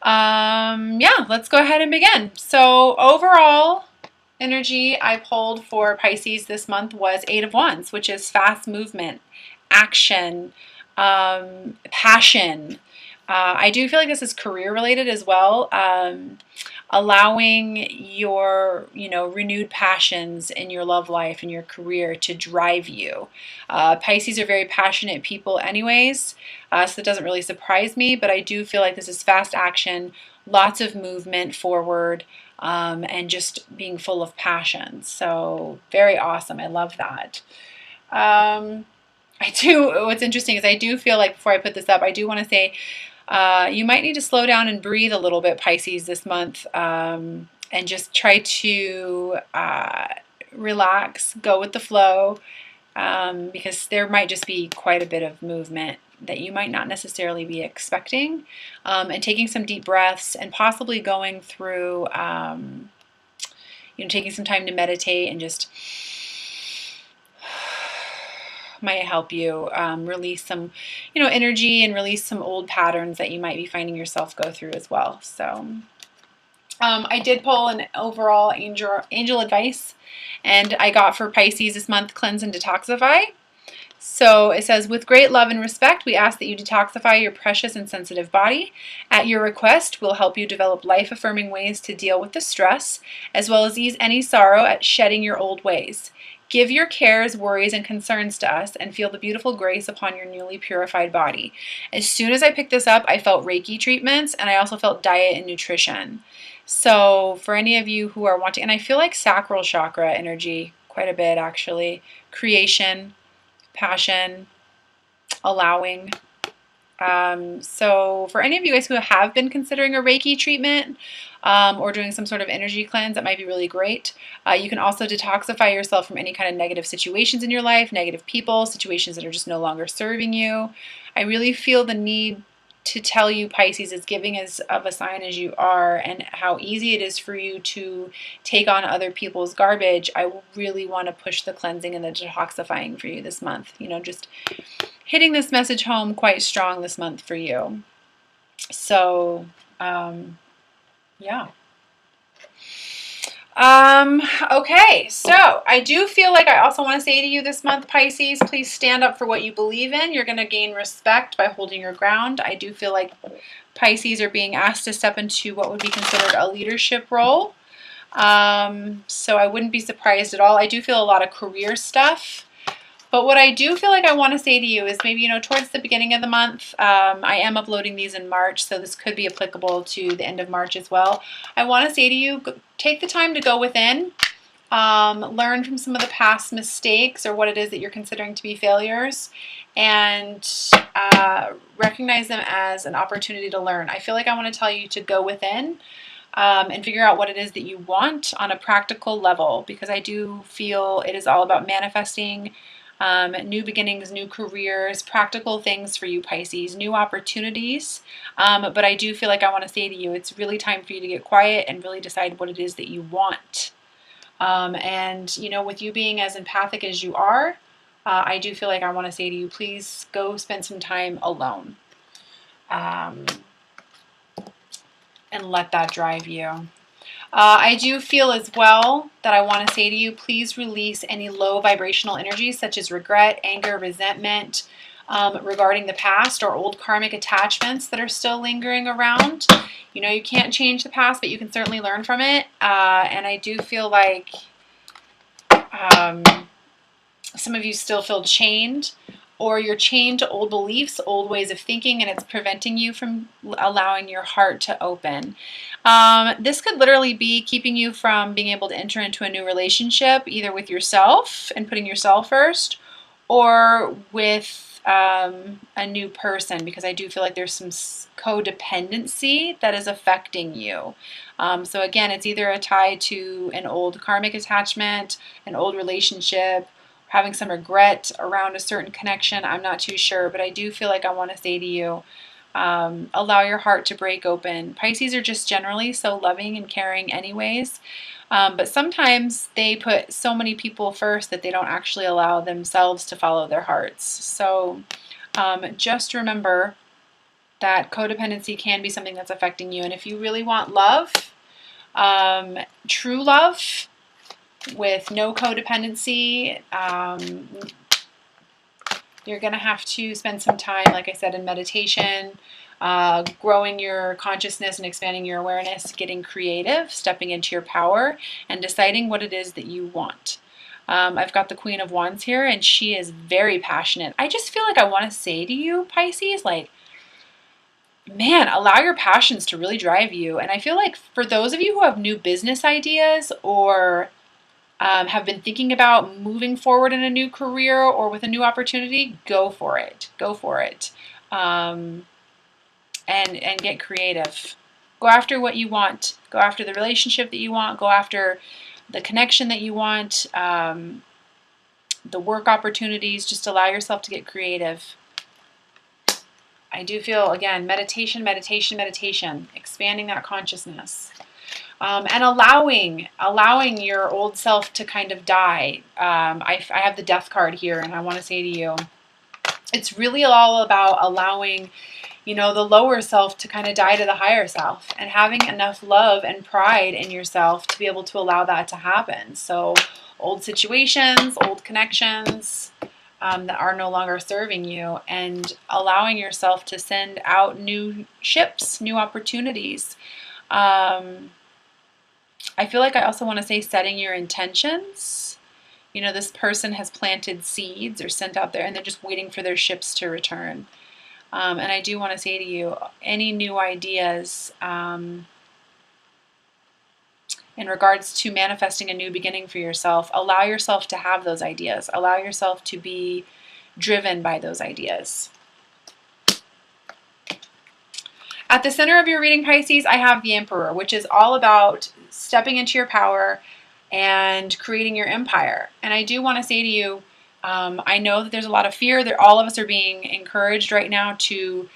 Yeah, let's go ahead and begin. So overall energy I pulled for Pisces this month was Eight of Wands, which is fast movement, action, passion. I do feel like this is career related as well. Allowing your, renewed passions in your love life and your career to drive you. Pisces are very passionate people anyways, so that doesn't really surprise me, but I do feel like this is fast action, lots of movement forward, and just being full of passion. So very awesome. I love that. What's interesting is I do feel like before I put this up, I do want to say you might need to slow down and breathe a little bit, Pisces, this month, and just try to relax, go with the flow, because there might just be quite a bit of movement that you might not necessarily be expecting, and taking some deep breaths and possibly going through, taking some time to meditate and just might help you release some, energy and release some old patterns that you might be finding yourself go through as well. So I did pull an overall angel advice, and I got for Pisces this month, cleanse and detoxify. So it says, with great love and respect, we ask that you detoxify your precious and sensitive body. At your request, we'll help you develop life-affirming ways to deal with the stress, as well as ease any sorrow at shedding your old ways. Give your cares, worries, and concerns to us and feel the beautiful grace upon your newly purified body. As soon as I picked this up, I felt Reiki treatments, and I also felt diet and nutrition. So for any of you who are wanting, and I feel like sacral chakra energy quite a bit actually, creation, passion, allowing. So for any of you guys who have been considering a Reiki treatment or doing some sort of energy cleanse, that might be really great. You can also detoxify yourself from any kind of negative situations in your life, negative people, situations that are just no longer serving you. I really feel the need to tell you, Pisces, as giving as of a sign as you are and how easy it is for you to take on other people's garbage. I really want to push the cleansing and the detoxifying for you this month. Just hitting this message home quite strong this month for you. So, yeah. Okay, so I do feel like I also want to say to you this month, Pisces, please stand up for what you believe in. You're going to gain respect by holding your ground. I do feel like Pisces are being asked to step into what would be considered a leadership role. So I wouldn't be surprised at all. I do feel a lot of career stuff. But what I do feel like I want to say to you is maybe, towards the beginning of the month, I am uploading these in March, so this could be applicable to the end of March as well. I want to say to you, take the time to go within, learn from some of the past mistakes or what it is that you're considering to be failures, and recognize them as an opportunity to learn. I feel like I want to tell you to go within and figure out what it is that you want on a practical level, because I do feel it is all about manifesting new beginnings, new careers, practical things for you, Pisces, new opportunities. But I do feel like I want to say to you, it's really time for you to get quiet and really decide what it is that you want. And, with you being as empathic as you are, I do feel like I want to say to you, please go spend some time alone. And let that drive you. I do feel as well that I want to say to you, please release any low vibrational energies such as regret, anger, resentment regarding the past or old karmic attachments that are still lingering around. You can't change the past, but you can certainly learn from it. And I do feel like some of you still feel chained, or you're chained to old beliefs, old ways of thinking, and it's preventing you from allowing your heart to open. This could literally be keeping you from being able to enter into a new relationship, either with yourself and putting yourself first, or with a new person, because I do feel like there's some codependency that is affecting you. So again, it's either a tie to an old karmic attachment, an old relationship, having some regret around a certain connection. I'm not too sure, but I do feel like I want to say to you, allow your heart to break open. Pisces are just generally so loving and caring anyways, but sometimes they put so many people first that they don't actually allow themselves to follow their hearts. So just remember that codependency can be something that's affecting you. And if you really want love, true love with no codependency, you're going to have to spend some time, like I said, in meditation, growing your consciousness and expanding your awareness, getting creative, stepping into your power, and deciding what it is that you want. I've got the Queen of Wands here, and she is very passionate. I just feel like I want to say to you, Pisces, like, man, allow your passions to really drive you. And I feel like for those of you who have new business ideas or have been thinking about moving forward in a new career or with a new opportunity, go for it. Go for it. And get creative. Go after what you want. Go after the relationship that you want. Go after the connection that you want. The work opportunities. Just allow yourself to get creative. I do feel, again, meditation, meditation, meditation, expanding that consciousness. And allowing your old self to kind of die. I have the death card here, and I want to say to you, it's really all about allowing, the lower self to kind of die to the higher self, and having enough love and pride in yourself to be able to allow that to happen. So old situations, old connections that are no longer serving you, and allowing yourself to send out new ships, new opportunities. I feel like I also want to say setting your intentions. This person has planted seeds or sent out there, and they're just waiting for their ships to return. And I do want to say to you, any new ideas in regards to manifesting a new beginning for yourself, allow yourself to have those ideas. Allow yourself to be driven by those ideas. At the center of your reading, Pisces, I have the Emperor, which is all about stepping into your power and creating your empire. And I do want to say to you, I know that there's a lot of fear, that all of us are being encouraged right now to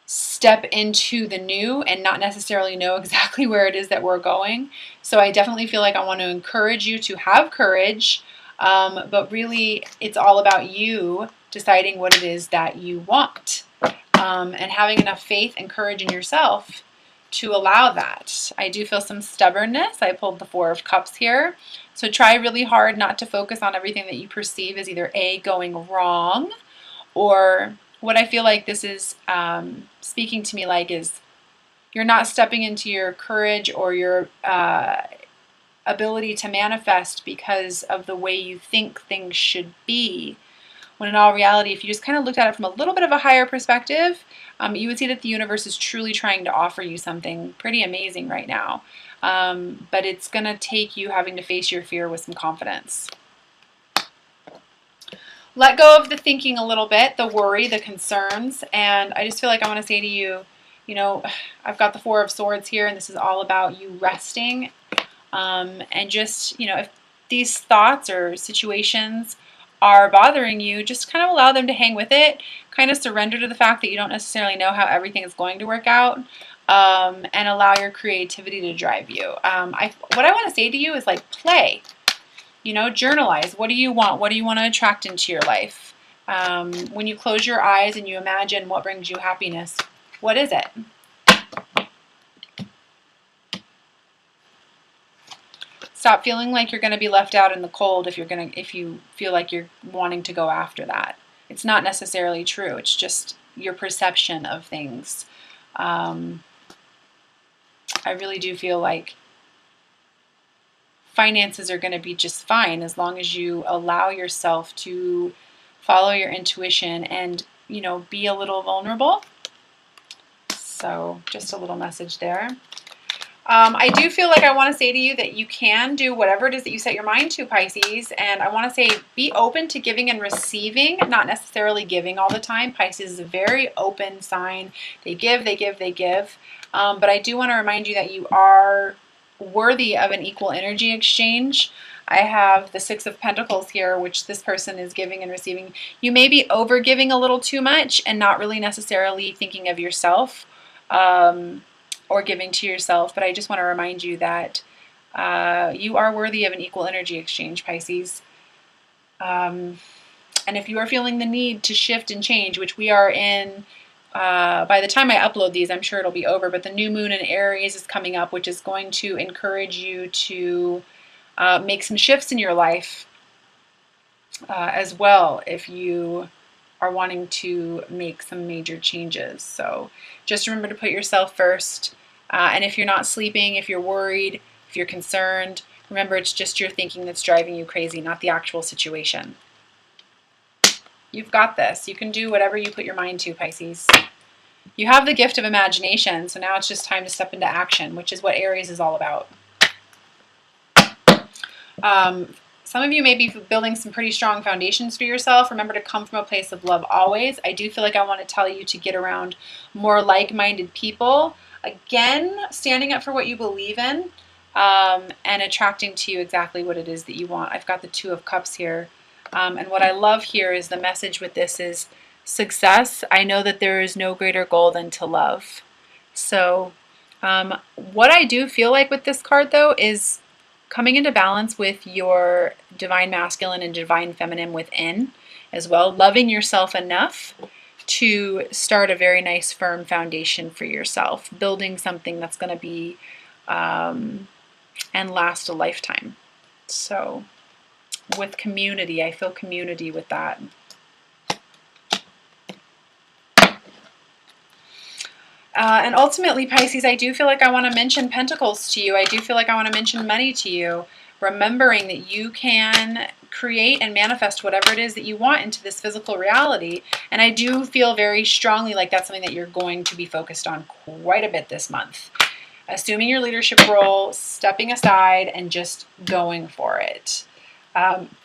step into the new and not necessarily know exactly where it is that we're going. So I definitely feel like I want to encourage you to have courage, but really it's all about you deciding what it is that you want, and having enough faith and courage in yourself to allow that. I do feel some stubbornness. I pulled the Four of Cups here. So try really hard not to focus on everything that you perceive as either A, going wrong, or what I feel like this is speaking to me like is you're not stepping into your courage or your ability to manifest because of the way you think things should be. When in all reality, if you just kind of looked at it from a little bit of a higher perspective, you would see that the universe is truly trying to offer you something pretty amazing right now. But it's going to take you having to face your fear with some confidence. Let go of the thinking a little bit, the worry, the concerns, and I just feel like I want to say to you, I've got the Four of Swords here, and this is all about you resting, and just, if these thoughts or situations are bothering you, just kind of allow them to hang with it, kind of surrender to the fact that you don't necessarily know how everything is going to work out, and allow your creativity to drive you. What I want to say to you is like play, journalize. What do you want? What do you want to attract into your life? When you close your eyes and you imagine what brings you happiness, what is it? Stop feeling like you're going to be left out in the cold if you feel like you're wanting to go after that. It's not necessarily true. It's just your perception of things. I really do feel like finances are going to be just fine as long as you allow yourself to follow your intuition and, be a little vulnerable. So just a little message there. I do feel like I want to say to you that you can do whatever it is that you set your mind to, Pisces. And I want to say be open to giving and receiving, not necessarily giving all the time. Pisces is a very open sign. They give, they give, they give. But I do want to remind you that you are worthy of an equal energy exchange. I have the Six of Pentacles here, which this person is giving and receiving. You may be over giving a little too much and not really necessarily thinking of yourself. Or giving to yourself, but I just want to remind you that you are worthy of an equal energy exchange, Pisces. And if you are feeling the need to shift and change, which we are in by the time I upload these, I'm sure it'll be over, but the new moon in Aries is coming up, which is going to encourage you to make some shifts in your life as well if you are wanting to make some major changes. So just remember to put yourself first. And if you're not sleeping, if you're worried, if you're concerned, remember it's just your thinking that's driving you crazy, not the actual situation. You've got this. You can do whatever you put your mind to, Pisces. You have the gift of imagination, so now it's just time to step into action, which is what Aries is all about. Some of you may be building some pretty strong foundations for yourself. Remember to come from a place of love always. I do feel like I want to tell you to get around more like-minded people. Again, standing up for what you believe in and attracting to you exactly what it is that you want. I've got the Two of Cups here. And what I love here is the message with this is success. I know that there is no greater goal than to love. So what I do feel like with this card, though, is coming into balance with your divine masculine and divine feminine within as well. Loving yourself enough to start a very nice, firm foundation for yourself. Building something that's going to be and last a lifetime. So with community, I feel community with that. And ultimately, Pisces, I do feel like I want to mention Pentacles to you. I do feel like I want to mention money to you. Remembering that you can create and manifest whatever it is that you want into this physical reality. And I do feel very strongly like that's something that you're going to be focused on quite a bit this month. Assuming your leadership role, stepping aside, and just going for it.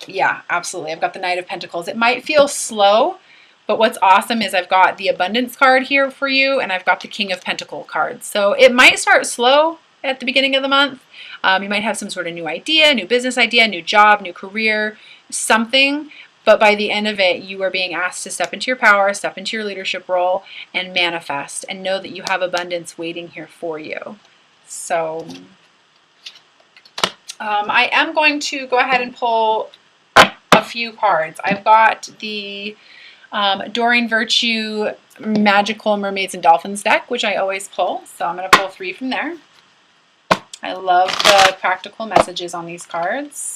Yeah, absolutely. I've got the Knight of Pentacles. It might feel slow, but what's awesome is I've got the Abundance card here for you, and I've got the King of Pentacles card. So it might start slow at the beginning of the month. You might have some sort of new idea, new business idea, new job, new career, something. But by the end of it, you are being asked to step into your power, step into your leadership role, and manifest, and know that you have abundance waiting here for you. So I am going to go ahead and pull a few cards. I've got the Doreen Virtue Magical Mermaids and Dolphins deck, which I always pull. So I'm going to pull 3 from there. I love the practical messages on these cards.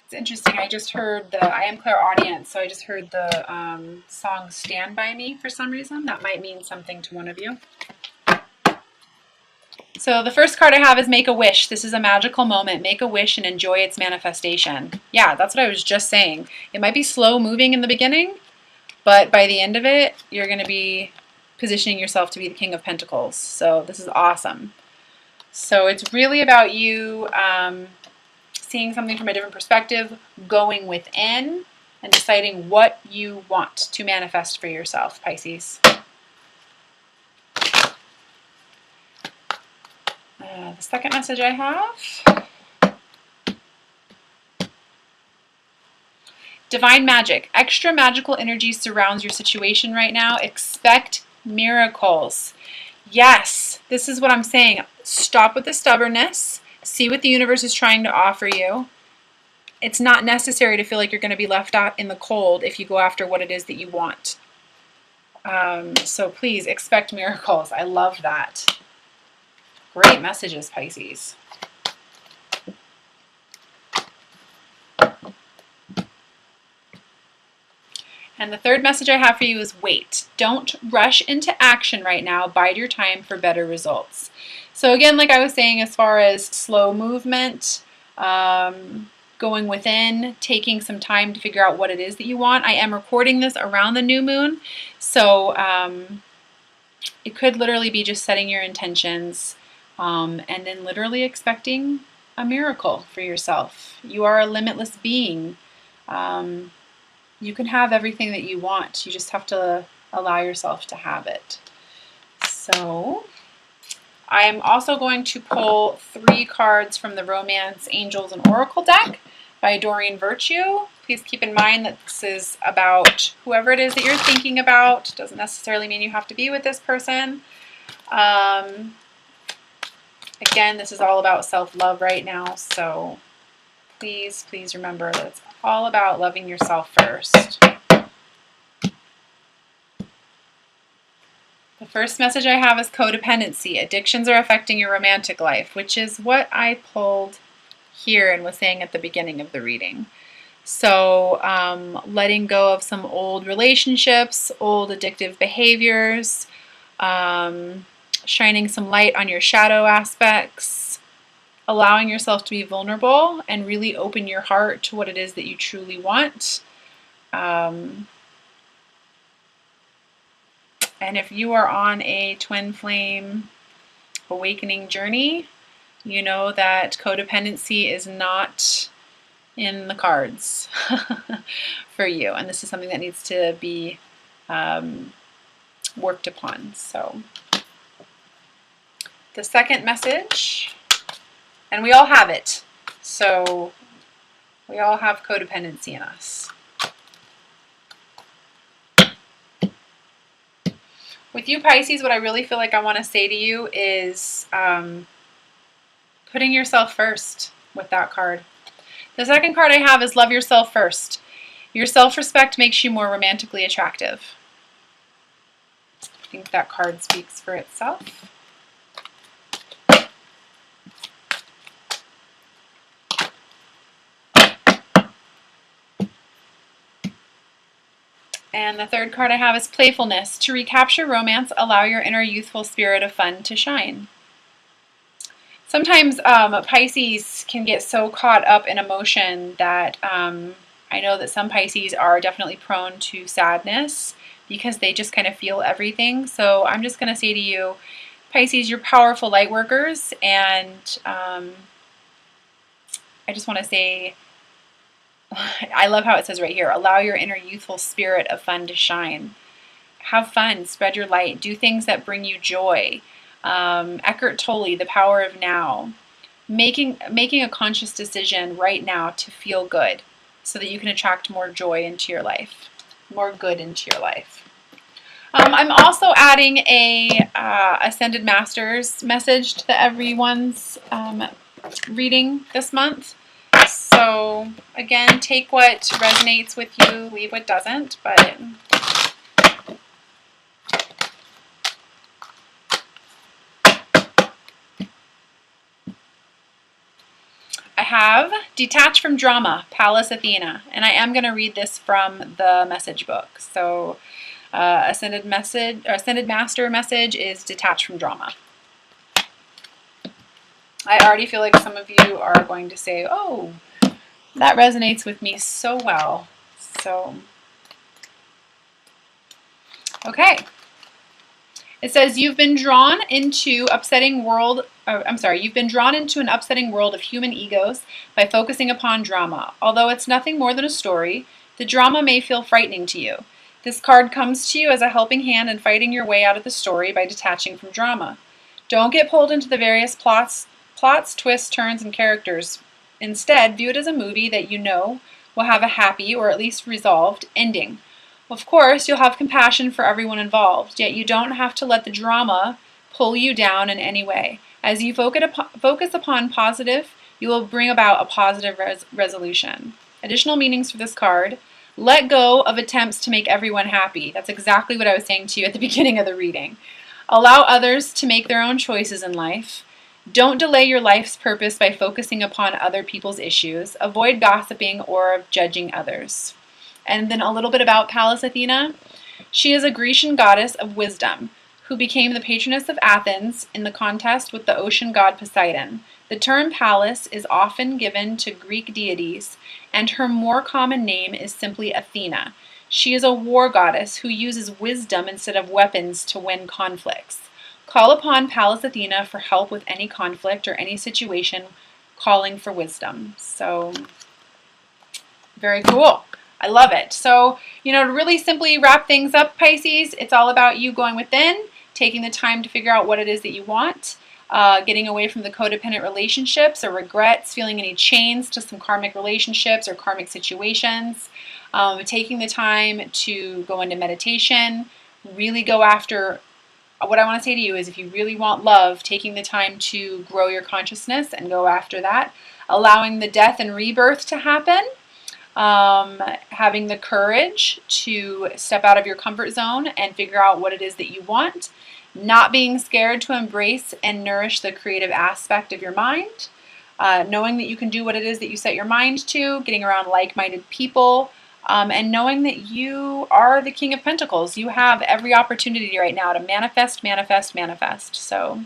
It's interesting. I just heard I am clairaudient, so I just heard the song Stand By Me for some reason. That might mean something to one of you. So the first card I have is Make a Wish. This is a magical moment. Make a wish and enjoy its manifestation. Yeah, that's what I was just saying. It might be slow moving in the beginning, but by the end of it, you're going to be positioning yourself to be the King of Pentacles. So this is awesome. So it's really about you seeing something from a different perspective, going within, and deciding what you want to manifest for yourself, Pisces. The second message I have, Divine Magic. Extra magical energy surrounds your situation right now. Expect miracles. Yes, this is what I'm saying. Stop with the stubbornness. See what the universe is trying to offer you. It's not necessary to feel like you're going to be left out in the cold if you go after what it is that you want. So please expect miracles. I love that. Great messages, Pisces. And the third message I have for you is wait. Don't rush into action right now. Bide your time for better results. So again, like I was saying, as far as slow movement, going within, taking some time to figure out what it is that you want. I am recording this around the new moon, so it could literally be just setting your intentions and then literally expecting a miracle for yourself. You are a limitless being. You can have everything that you want. You just have to allow yourself to have it. So I am also going to pull 3 cards from the Romance, Angels, and Oracle deck by Doreen Virtue. Please keep in mind that this is about whoever it is that you're thinking about. Doesn't necessarily mean you have to be with this person. Again, this is all about self-love right now, so please, please remember that it's all about loving yourself first. The first message I have is codependency. Addictions are affecting your romantic life, which is what I pulled here and was saying at the beginning of the reading. So letting go of some old relationships, old addictive behaviors, shining some light on your shadow aspects, allowing yourself to be vulnerable and really open your heart to what it is that you truly want. And if you are on a twin flame awakening journey, you know that codependency is not in the cards for you. And this is something that needs to be worked upon. So the second message, and we all have it. So we all have codependency in us. With you, Pisces, what I really feel like I want to say to you is putting yourself first with that card. The second card I have is love yourself first. Your self-respect makes you more romantically attractive. I think that card speaks for itself. And the third card I have is playfulness. To recapture romance, allow your inner youthful spirit of fun to shine. Sometimes Pisces can get so caught up in emotion that I know that some Pisces are definitely prone to sadness because they just kind of feel everything. So I'm just going to say to you, Pisces, you're powerful light workers, and I just want to say, I love how it says right here, allow your inner youthful spirit of fun to shine. Have fun, spread your light, do things that bring you joy. Eckhart Tolle, The Power of Now. Making a conscious decision right now to feel good so that you can attract more joy into your life, more good into your life. I'm also adding a Ascended Masters message to everyone's reading this month. So again, take what resonates with you, leave what doesn't, but I have Detach from Drama, Pallas Athena, and I am going to read this from the message book. So Ascended Master message is Detach from Drama. I already feel like some of you are going to say, oh, that resonates with me so well. So, okay. It says you've been drawn into an upsetting world of human egos by focusing upon drama. Although it's nothing more than a story, the drama may feel frightening to you. This card comes to you as a helping hand in fighting your way out of the story by detaching from drama. Don't get pulled into the various plots, twists, turns, and characters. Instead, view it as a movie that you know will have a happy, or at least resolved, ending. Of course, you'll have compassion for everyone involved, yet you don't have to let the drama pull you down in any way. As you focus upon positive, you will bring about a positive resolution. Additional meanings for this card: let go of attempts to make everyone happy. That's exactly what I was saying to you at the beginning of the reading. Allow others to make their own choices in life. Don't delay your life's purpose by focusing upon other people's issues. Avoid gossiping or judging others. And then a little bit about Pallas Athena. She is a Grecian goddess of wisdom who became the patroness of Athens in the contest with the ocean god Poseidon. The term Pallas is often given to Greek deities, and her more common name is simply Athena. She is a war goddess who uses wisdom instead of weapons to win conflicts. Call upon Pallas Athena for help with any conflict or any situation calling for wisdom. So, very cool. I love it. So, to really simply wrap things up, Pisces, it's all about you going within, taking the time to figure out what it is that you want, getting away from the codependent relationships or regrets, feeling any chains to some karmic relationships or karmic situations, taking the time to go into meditation, really go after what I want to say to you is if you really want love, taking the time to grow your consciousness and go after that, allowing the death and rebirth to happen, having the courage to step out of your comfort zone and figure out what it is that you want, not being scared to embrace and nourish the creative aspect of your mind, knowing that you can do what it is that you set your mind to, getting around like-minded people, and knowing that you are the King of Pentacles. You have every opportunity right now to manifest, manifest, manifest. So